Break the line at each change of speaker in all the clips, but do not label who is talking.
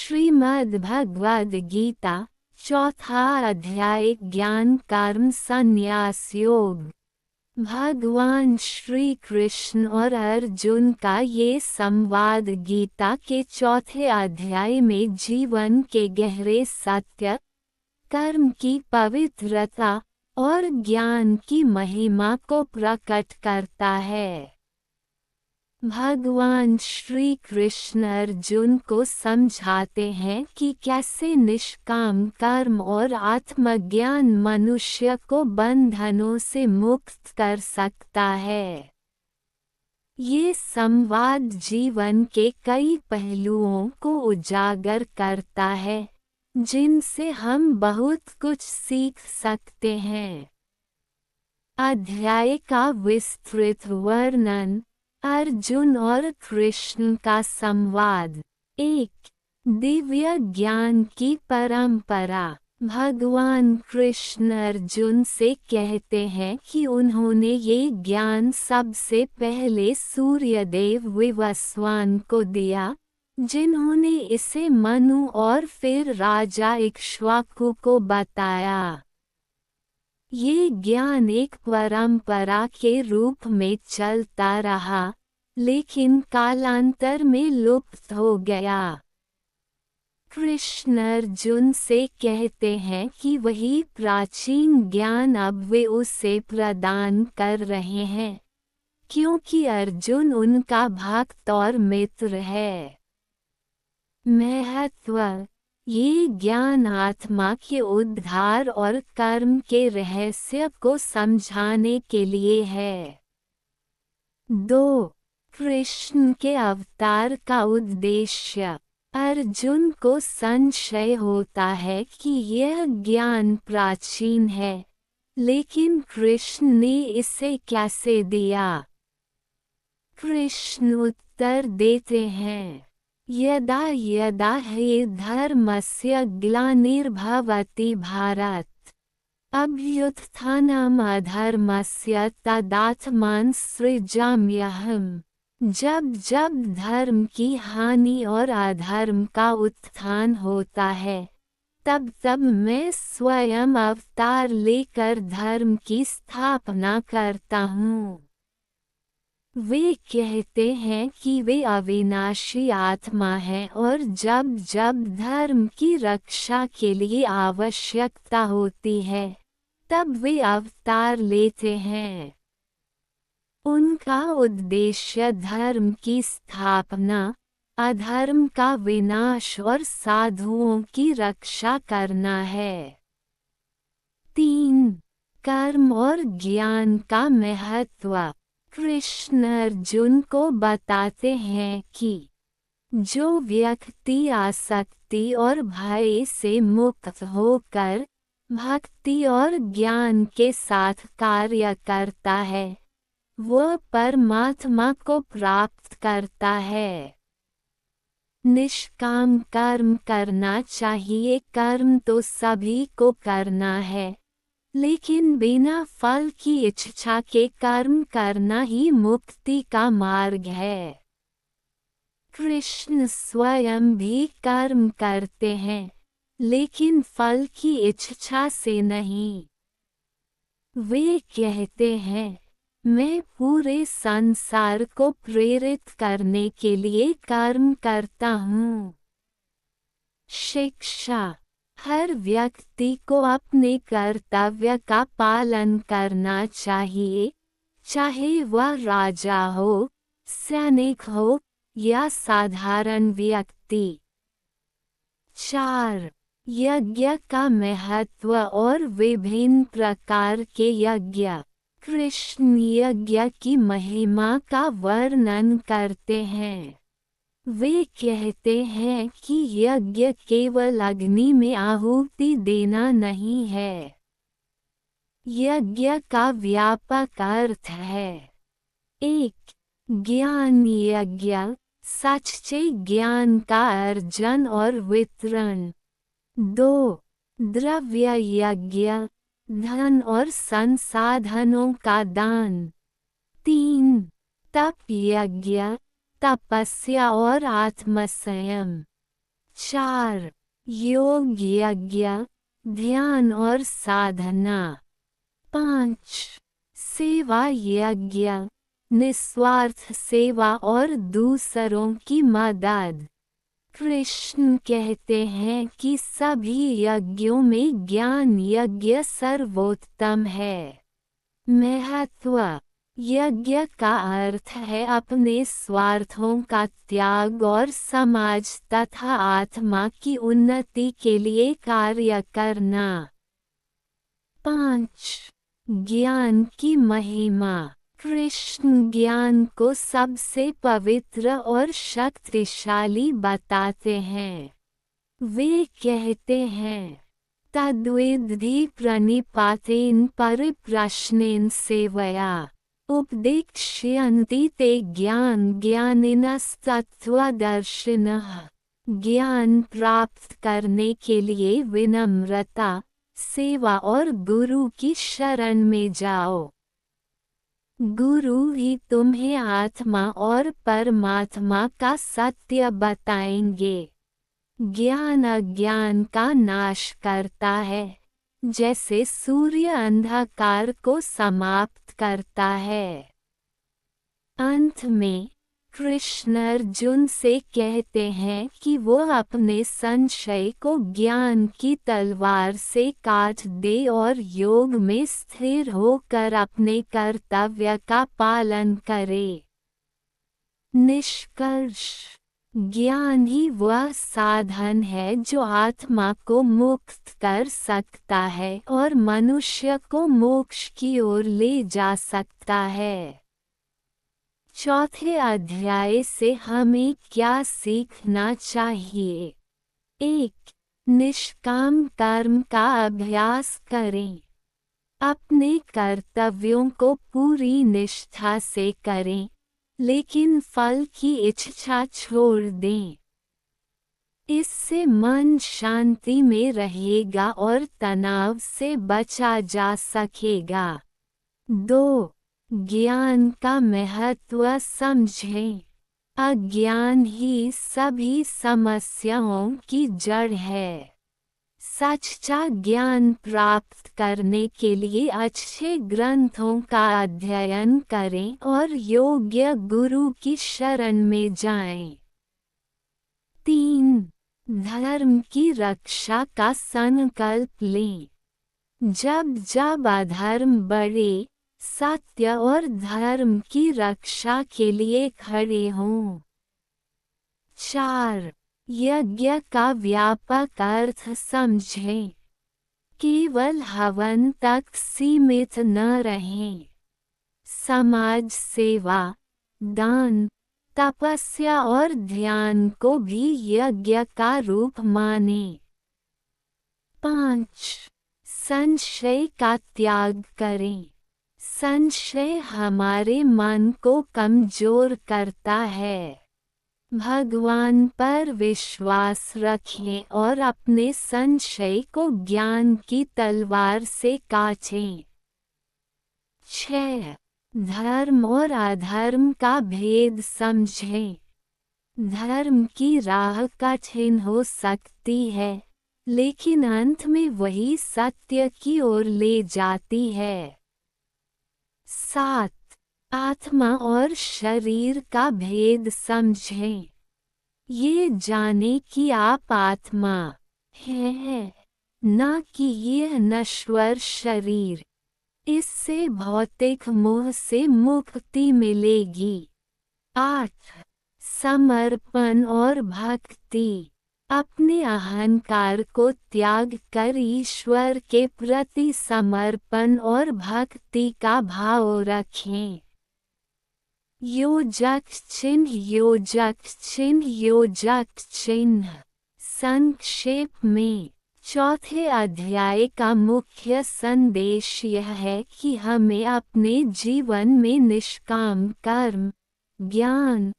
श्रीमद् भगवद गीता चौथा अध्याय ज्ञान कर्म संन्यास योग। भगवान श्री कृष्ण और अर्जुन का ये संवाद गीता के चौथे अध्याय में जीवन के गहरे सत्य, कर्म की पवित्रता और ज्ञान की महिमा को प्रकट करता है। भगवान श्री कृष्ण अर्जुन को समझाते हैं कि कैसे निष्काम कर्म और आत्मज्ञान मनुष्य को बंधनों से मुक्त कर सकता है। ये संवाद जीवन के कई पहलुओं को उजागर करता है, जिनसे हम बहुत कुछ सीख सकते हैं। अध्याय का विस्तृत वर्णन। अर्जुन और कृष्ण का संवाद। एक दिव्य ज्ञान की परंपरा। भगवान कृष्ण अर्जुन से कहते हैं कि उन्होंने ये ज्ञान सबसे पहले सूर्यदेव विवस्वान को दिया, जिन्होंने इसे मनु और फिर राजा इक्ष्वाकु को बताया। ये ज्ञान एक परंपरा के रूप में चलता रहा, लेकिन कालांतर में लुप्त हो गया। कृष्ण अर्जुन से कहते हैं कि वही प्राचीन ज्ञान अब वे उसे प्रदान कर रहे हैं, क्योंकि अर्जुन उनका भक्त और मित्र है। महत्व। ये ज्ञान आत्मा के उद्धार और कर्म के रहस्य को समझाने के लिए है। 2. कृष्ण के अवतार का उद्देश्य। अर्जुन को संशय होता है कि यह ज्ञान प्राचीन है, लेकिन कृष्ण ने इसे कैसे दिया? कृष्ण उत्तर देते हैं, यदा यदा हि धर्मस्य ग्लानिर्भवति भारत, अभ्युत्थानम् अधर्मस्य तदात्मानं सृजाम्यहम्। जब जब धर्म की हानि और अधर्म का उत्थान होता है, तब तब मैं स्वयं अवतार लेकर धर्म की स्थापना करता हूँ। वे कहते हैं कि वे अविनाशी आत्मा हैं और जब जब धर्म की रक्षा के लिए आवश्यकता होती है, तब वे अवतार लेते हैं। उनका उद्देश्य धर्म की स्थापना, अधर्म का विनाश और साधुओं की रक्षा करना है। 3. कर्म और ज्ञान का महत्व। कृष्ण अर्जुन को बताते हैं कि जो व्यक्ति आसक्ति और भय से मुक्त होकर भक्ति और ज्ञान के साथ कार्य करता है, वह परमात्मा को प्राप्त करता है। निष्काम कर्म करना चाहिए। कर्म तो सभी को करना है, लेकिन बिना फल की इच्छा के कर्म करना ही मुक्ति का मार्ग है। कृष्ण स्वयं भी कर्म करते हैं, लेकिन फल की इच्छा से नहीं। वे कहते हैं, मैं पूरे संसार को प्रेरित करने के लिए कर्म करता हूँ। शिक्षा। हर व्यक्ति को अपने कर्तव्य का पालन करना चाहिए, चाहे वह राजा हो, सैनिक हो या साधारण व्यक्ति। 4. यज्ञ का महत्व और विभिन्न प्रकार के यज्ञ। कृष्ण यज्ञ की महिमा का वर्णन करते हैं। वे कहते हैं कि यज्ञ केवल अग्नि में आहुति देना नहीं है। यज्ञ का व्यापक अर्थ है। 1. ज्ञान यज्ञ, सच्चे ज्ञान का अर्जन और वितरण। 2. द्रव्य यज्ञ, धन और संसाधनों का दान। 3. तप यज्ञ, तपस्या और आत्मसंयम। 4. योग यज्ञ, ध्यान और साधना। 5. सेवा यज्ञ, निस्वार्थ सेवा और दूसरों की मदद। कृष्ण कहते हैं कि सभी यज्ञों में ज्ञान यज्ञ सर्वोत्तम है। महत्व। यज्ञ का अर्थ है अपने स्वार्थों का त्याग और समाज तथा आत्मा की उन्नति के लिए कार्य करना। 5. ज्ञान की महिमा। कृष्ण ज्ञान को सबसे पवित्र और शक्तिशाली बताते हैं। वे कहते हैं, तद्विद्धि प्रणिपातेन परिप्रश्नेन सेवया उपदेक्ष्यन्ति ते ज्ञान ज्ञानिनस्तत्त्वदर्शिनः। ज्ञान प्राप्त करने के लिए विनम्रता, सेवा और गुरु की शरण में जाओ। गुरु ही तुम्हें आत्मा और परमात्मा का सत्य बताएंगे। ज्ञान अज्ञान का नाश करता है, जैसे सूर्य अंधकार को समाप्त करता है। अंत में कृष्ण अर्जुन से कहते हैं कि वो अपने संशय को ज्ञान की तलवार से काट दे और योग में स्थिर होकर अपने कर्तव्य का पालन करे। निष्कर्ष। ज्ञान ही वह साधन है जो आत्मा को मुक्त कर सकता है और मनुष्य को मोक्ष की ओर ले जा सकता है। चौथे अध्याय से हमें क्या सीखना चाहिए? 1. निष्काम कर्म का अभ्यास करें। अपने कर्तव्यों को पूरी निष्ठा से करें, लेकिन फल की इच्छा छोड़ दें। इससे मन शांति में रहेगा और तनाव से बचा जा सकेगा। 2. ज्ञान का महत्व समझें। अज्ञान ही सभी समस्याओं की जड़ है। सच्चा ज्ञान प्राप्त करने के लिए अच्छे ग्रंथों का अध्ययन करें और योग्य गुरु की शरण में जाएं। 3. धर्म की रक्षा का संकल्प लें। जब जब अधर्म बढ़े, सत्य और धर्म की रक्षा के लिए खड़े हों। 4. यज्ञ का व्यापक अर्थ समझें। केवल हवन तक सीमित न रहें। समाज सेवा, दान, तपस्या और ध्यान को भी यज्ञ का रूप मानें। 5. संशय का त्याग करें। संशय हमारे मन को कमजोर करता है। भगवान पर विश्वास रखें और अपने संशय को ज्ञान की तलवार से काटें। 6. धर्म और अधर्म का भेद समझें। धर्म की राह कठिन हो सकती है, लेकिन अंत में वही सत्य की ओर ले जाती है। 7. आत्मा और शरीर का भेद समझें। ये जाने कि आप आत्मा हैं, न कि यह नश्वर शरीर। इससे भौतिक मोह से मुक्ति मिलेगी। 8. समर्पण और भक्ति। अपने अहंकार को त्याग कर ईश्वर के प्रति समर्पण और भक्ति का भाव रखें। योजक चिन्ह योजक चिन्ह योजक चिन्ह। संक्षेप में, चौथे अध्याय का मुख्य संदेश यह है कि हमें अपने जीवन में निष्काम कर्म, ज्ञान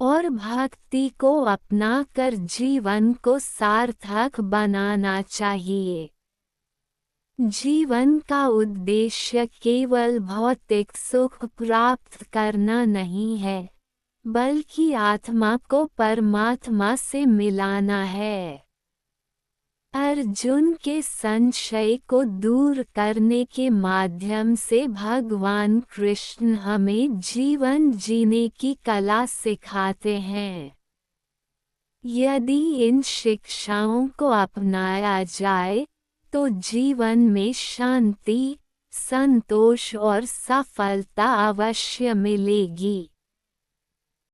और भक्ति को अपनाकर जीवन को सार्थक बनाना चाहिए। जीवन का उद्देश्य केवल भौतिक सुख प्राप्त करना नहीं है, बल्कि आत्मा को परमात्मा से मिलाना है। अर्जुन के संशय को दूर करने के माध्यम से भगवान कृष्ण हमें जीवन जीने की कला सिखाते हैं। यदि इन शिक्षाओं को अपनाया जाए तो जीवन में शांति, संतोष और सफलता अवश्य मिलेगी।